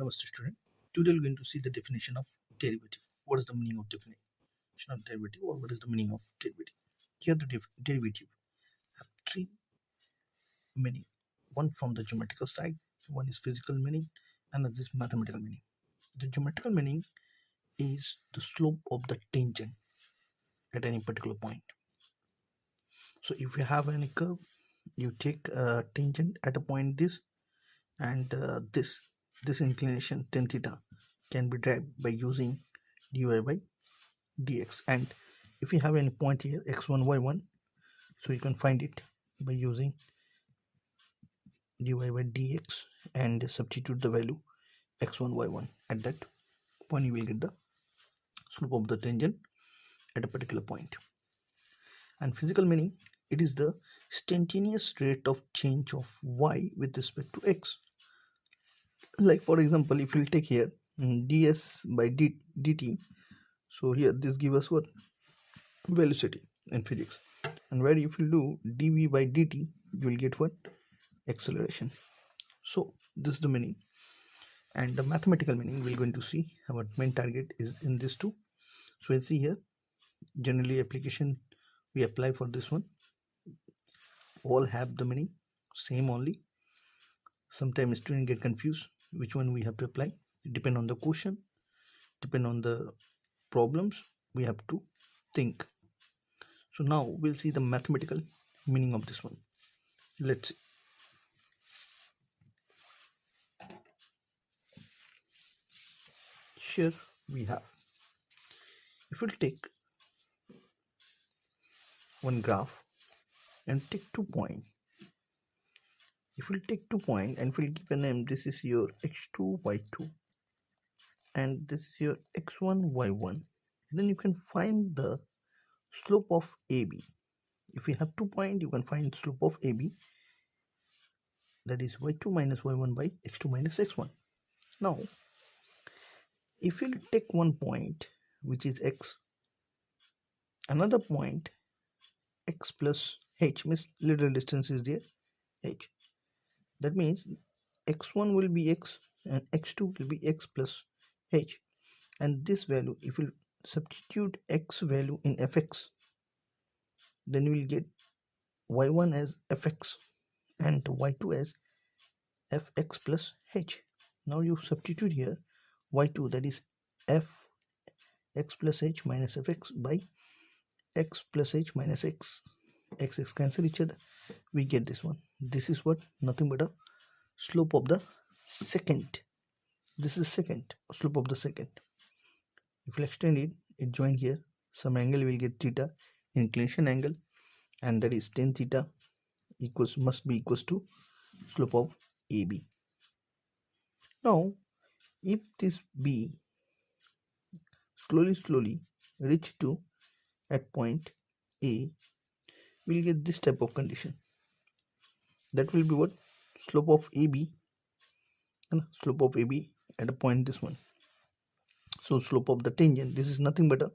Namaste student. Today we're going to see the definition of derivative. What is the meaning of definition of derivative, or what is the meaning of derivative? Here the derivative have three meaning. One from the geometrical side, one is physical meaning, and another is mathematical meaning. The geometrical meaning is the slope of the tangent at any particular point. So if you have any curve, you take a tangent at a point this, and this inclination tan theta can be derived by using dy by dx. And if you have any point here x1 y1, so you can find it by using dy by dx and substitute the value x1 y1. At that point you will get the slope of the tangent at a particular point. And physical meaning, it is the instantaneous rate of change of y with respect to x. Like for example, if we'll take here ds by dt, so here this gives us what? Velocity in physics. And where if you do dv by dt, you will get what? Acceleration. So this is the meaning. And the mathematical meaning we're going to see. Our main target is in this two. So we'll see here, generally application we apply for this one, all have the meaning same only. Sometimes students get confused which one we have to apply. It depend on the question, depend on the problems we have to think. So now we'll see the mathematical meaning of this one. Let's see. Here we have, if we'll take one graph and take 2 points, if we'll take 2 points and we'll give a name, this is your x2 y2 and this is your x1 y1, then you can find the slope of AB. If you have 2 points, you can find slope of AB, that is y2 minus y1 by x2 minus x1. Now if you take one point which is x, another point x plus h, means little distance is there, h, that means x1 will be x and x2 will be x plus h. And this value, if you substitute x value in fx, then you will get y1 as fx and y2 as fx plus h. Now you substitute here y2, that is f x plus h minus fx by x plus h minus x. X cancel each other, we get this one. This is what? Nothing but a slope of the secant. This is secant, slope of the secant. If you extend it, it join here, some angle will get theta, inclination angle, and that is tan theta must be equals to slope of AB. Now if this B slowly reach to at point A, we'll get this type of condition. That will be what? Slope of AB, and slope of AB at a point this one. So slope of the tangent, this is nothing but a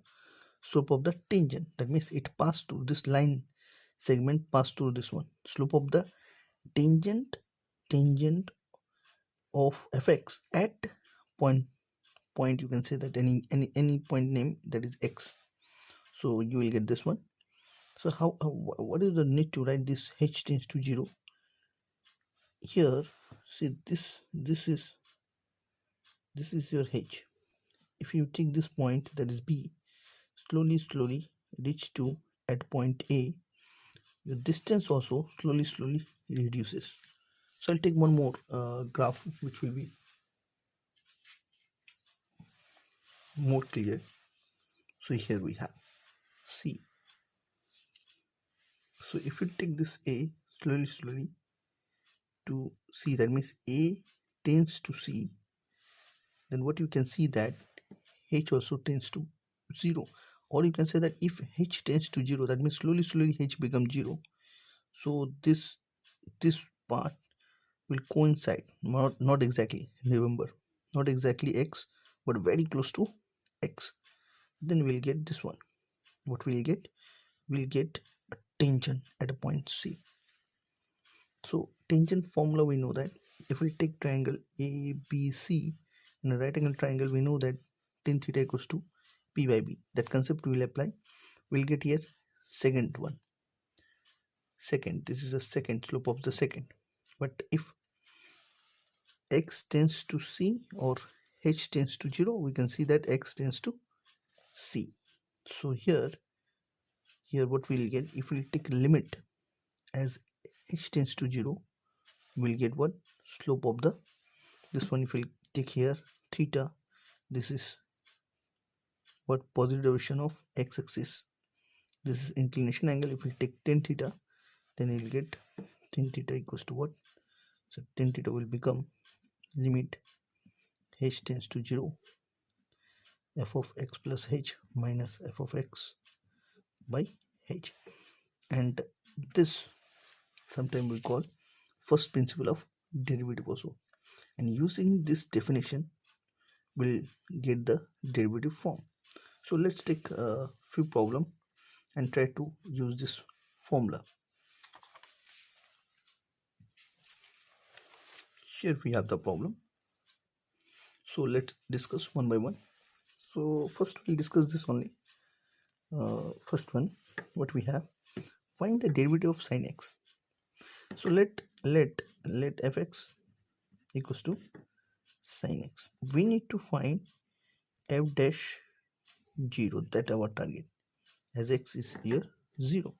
slope of the tangent. That means it passed through this line segment, passed through this one. Slope of the tangent of fx at point, you can say that any point name, that is x. So you will get this one. So what is the need to write this h tends to 0? Here see, this is your h. If you take this point, that is B, slowly reach to at point A, your distance also slowly reduces. So I'll take one more graph which will be more clear. So here we have C. So if you take this A slowly to C, that means A tends to C, then what you can see that h also tends to 0. Or you can say that if h tends to 0, that means slowly h becomes 0. So this part will coincide, not exactly, remember, not exactly x, but very close to x. Then we'll get this one. What we'll get? We'll get a tangent at a point C. So tangent formula, we know that if we take triangle ABC, In a right angle triangle, we know that tan theta equals to p by b. That concept will apply. We'll get here second one. Second, this is the second slope of the second. But if x tends to c or h tends to 0, we can see that x tends to c. So here what we'll get, if we'll take limit as h tends to 0, we'll get what? Slope of the, this one, if we'll take here theta, this is what? Positive direction of x-axis. This is inclination angle. If we take tan theta, then we'll get tan theta equals to what? So tan theta will become limit h tends to 0, f of x plus h minus f of x by h. And this sometimes we call first principle of derivative also. And using this definition, we'll get the derivative form. So let's take a few problems and try to use this formula. Here we have the problem. So let's discuss one by one. So first we'll discuss this only. First one, what we have, find the derivative of sine x. So let fx equals to sine x. We need to find f dash 0, that our target, as x is here 0.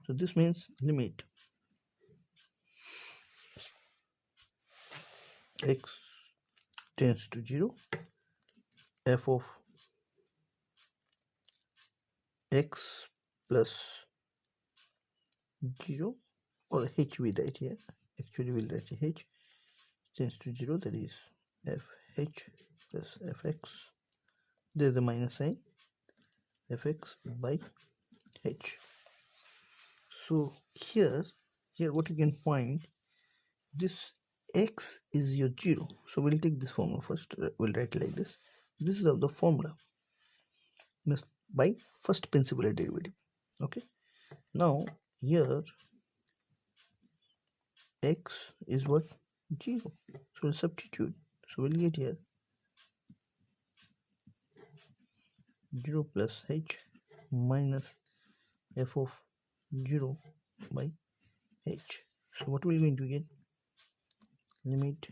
So this means limit x tends to 0, f of x plus 0, or h we write here. Actually we'll write h tends to 0, that is fh plus fx. There's the minus sign, fx by h. So here what you can find, this x is your 0. So we'll take this formula first. We'll write like this. This is of the formula by first principal derivative. Okay, now here x is what? 0. So we'll substitute. So we'll get here 0 plus h minus f of 0 by h. So what we're going to get, limit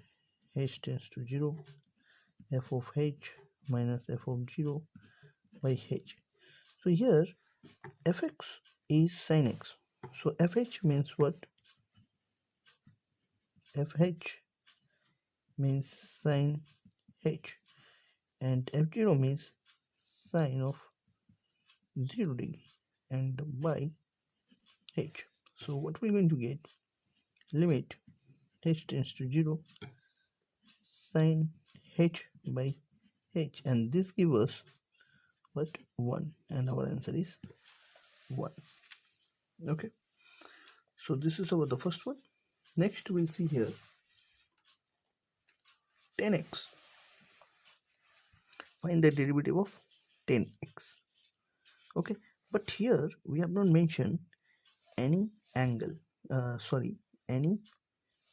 h tends to 0, f of h minus f of 0 by h. So here fx is sin x. So fh means what? Fh means sin h, and f0 means sine of 0 degree, and by h. So what we're going to get, limit h tends to 0, sine h by h, and this gives us what? 1, and our answer is 1. Okay, so this is about the first one. Next we'll see here tan x. Find the derivative of tan x. Okay, but here we have not mentioned any angle, any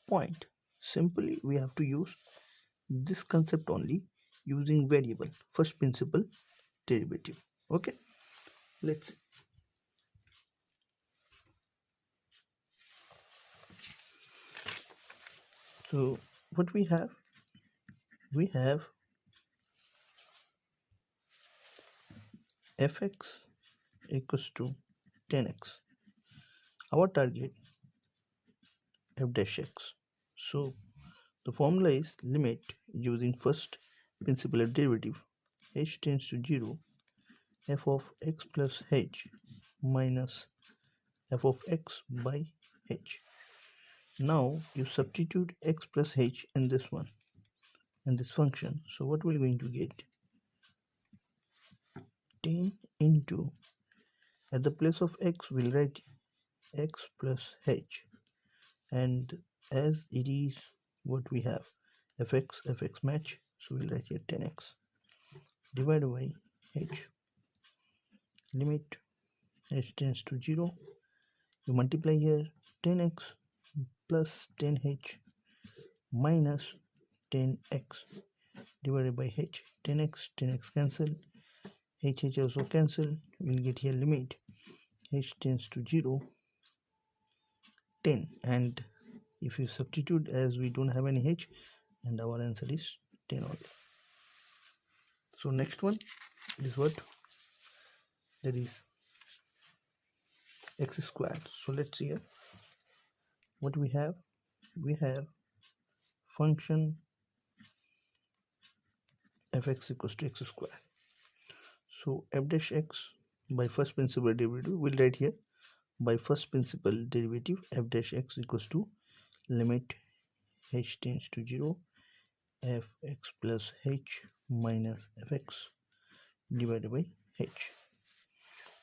point. Simply we have to use this concept only, using variable first principle derivative. Okay, let's see. So what we have fx equals to tan x. Our target f dash x. So the formula is limit, using first principal derivative, h tends to 0, f of x plus h minus f of x by h. Now you substitute x plus h in this one, in this function. So what we're going to get, tan into, at the place of x we'll write x plus h, and as it is what we have, fx match, so we'll write here 10x divided by h. Limit h tends to 0, you multiply here 10x plus 10h minus 10x, divided by h. 10x cancel, h also cancel. We'll get here limit h tends to 0, 10, and if you substitute, as we don't have any h, and our answer is 10 only. So next one is what? That is x squared. So let's see here what we have. We have function fx equals to x squared. So f dash x by first principal derivative, we'll write here by first principal derivative f dash x equals to limit h tends to 0 fx plus h minus fx divided by h.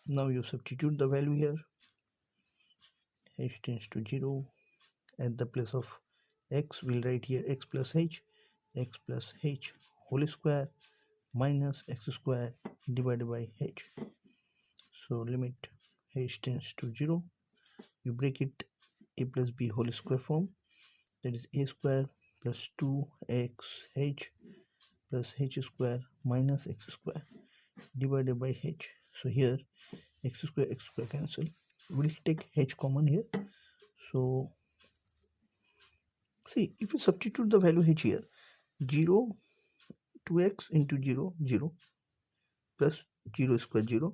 Now you substitute the value here. H tends to 0. At the place of x, we'll write here x plus h whole square minus x square divided by h. So limit h tends to 0. You break it a plus b whole square form. That is a square plus 2xh plus h square minus x square divided by h. So here x square cancel. We'll take h common here. So see, if you substitute the value h here, 0, 2x into 0, 0 plus 0 square 0,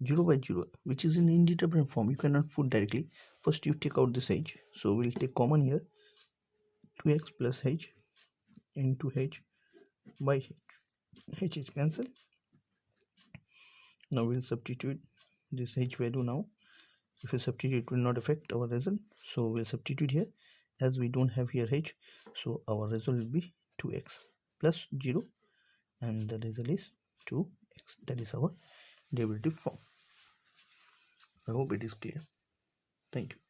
0 by 0, which is in indeterminate form. You cannot put directly. First you take out this h. So we'll take common here. 2x plus h into h by h. H is cancel. Now we'll substitute this h value now. If you substitute, it will not affect our result. So we'll substitute here. As we don't have here h, so our result will be 2x plus 0, and the result is 2x. That is our derivative form. I hope it is clear. Thank you.